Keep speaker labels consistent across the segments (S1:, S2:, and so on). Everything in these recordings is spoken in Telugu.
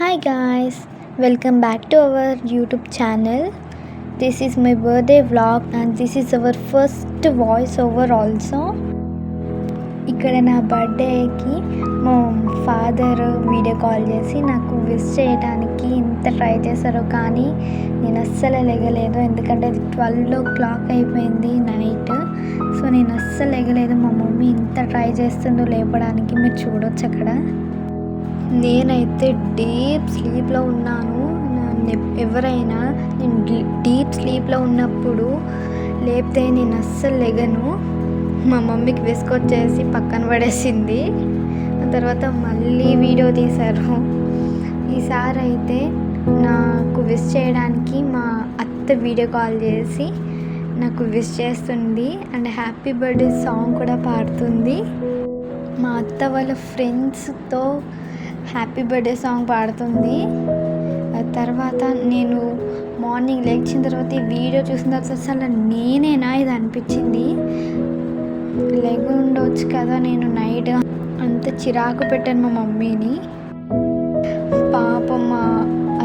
S1: Hi guys, welcome back to our YouTube channel. This is my birthday vlog and this is our first voice over also. ఇక్కడ నా బర్త్డేకి మా ఫాదర్ వీడియో కాల్ చేసి నాకు విష్ చేయడానికి ఇంత ట్రై చేశారో కానీ నేను అస్సలు లెగలేదు. ఎందుకంటే అది 12 o'clock అయిపోయింది నైట్. సో నేను అస్సలు లెగలేదు. మా మమ్మీ ఇంత ట్రై చేస్తుందో లేపడానికి మీరు చూడొచ్చు అక్కడ. నేనైతే డీప్ స్లీప్లో ఉన్నాను. ఎవరైనా నేను డీప్ స్లీప్లో ఉన్నప్పుడు లేపితే నేను అస్సలు లెగను. మా మమ్మీకి విసుకొచ్చేసి పక్కన పడేసింది. ఆ తర్వాత మళ్ళీ వీడియో తీశారు. ఈసారి అయితే నాకు విష్ చేయడానికి మా అత్త వీడియో కాల్ చేసి నాకు విష్ చేస్తుంది అండ్ హ్యాపీ బర్త్డే సాంగ్ కూడా పాడుతుంది. మా అత్త వాళ్ళ ఫ్రెండ్స్తో హ్యాపీ బర్త్డే సాంగ్ పాడుతుంది. తర్వాత నేను మార్నింగ్ లేచిన తర్వాత ఈ వీడియో చూసిన తర్వాత అసలు నేనేనా ఇది అనిపించింది. లెగ్ ఉండవచ్చు కదా, నేను నైట్ అంత చిరాకు పెట్టాను మా మమ్మీని. పాపం మా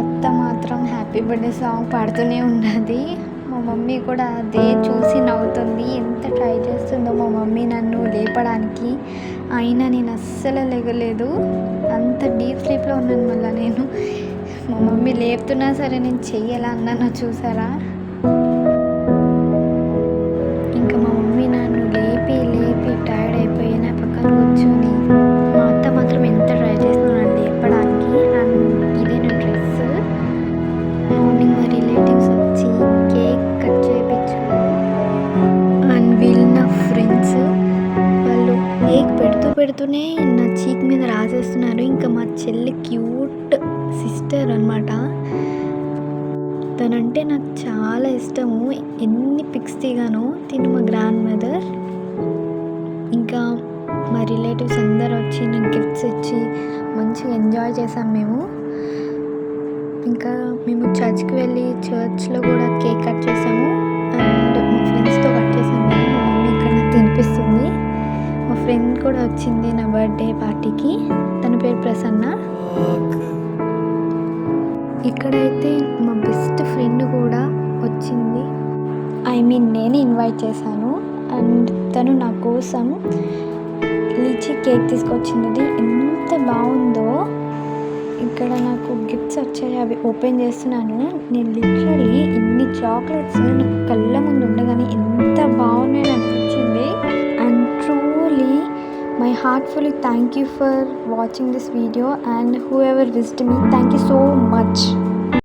S1: అత్త మాత్రం హ్యాపీ బర్త్డే సాంగ్ పాడుతూనే ఉన్నది. మా మమ్మీ కూడా అదే చూసి నవ్వుతుంది. ఎంత ట్రై చేస్తుందో మా మమ్మీ నన్ను లేపడానికి, అయినా నేను అస్సలు లెగలేదు. అంత డీప్ స్లీప్లో ఉన్నాను. మళ్ళీ నేను మా మమ్మీ లేపుతున్నా సరే నేను చెయ్యాలా అన్నాను చూసారా. ఇంకా మా మమ్మీ నన్ను లేపి టైర్డ్ అయిపోయి నా పక్కన కూర్చొని, మా అత్త మాత్రం ఎంత ట్రై చేస్తున్నాను లేపడానికి. అండ్ ఇదే నా డ్రెస్. మార్నింగ్ మా రిలేటివ్స్ వచ్చి కేక్ కట్ చేయించారు. అండ్ వీళ్ళు నా ఫ్రెండ్స్. వాళ్ళు కేక్ పెడుతూనే నా చీక్ మీద రాసేస్తున్నారు. ఇంకా మా చెల్లి క్యూట్ సిస్టర్ అనమాట. తనంటే నాకు చాలా ఇష్టము. ఎన్ని పిక్స్ దిగానో. తిను మా గ్రాండ్ మదర్. ఇంకా మా రిలేటివ్స్ అందరూ వచ్చి నాకు గిఫ్ట్స్ ఇచ్చి మంచిగా ఎంజాయ్ చేసాం మేము. ఇంకా మేము చర్చ్కి వెళ్ళి చర్చ్లో కూడా కేక్ కట్ చేసాము. అండ్ మా ఫ్రెండ్స్తో కట్ చేసాము. మా మమ్మీ ఇక్కడ నాకు తినిపిస్తుంది. మా ఫ్రెండ్ కూడా వచ్చింది నా బర్త్డే పార్టీకి. తన పేరు ప్రసన్న. ఇక్కడైతే మా బెస్ట్ ఫ్రెండ్ కూడా వచ్చింది. నేను ఇన్వైట్ చేశాను. అండ్ తను నా కోసం లీచీ కేక్ తీసుకొచ్చింది. ఎంత బాగుందో. ఇక్కడ నాకు గిఫ్ట్స్ వచ్చాయి, అవి ఓపెన్ చేస్తున్నాను. నేను లిటరలీ ఇన్ని చాక్లెట్స్ నాకు కళ్ళ ముందు ఉండగానే ఎంత బాగున్నాయని అనిపించింది. And truly my heartfully thank you for watching this video and whoever visited me, thank you so much.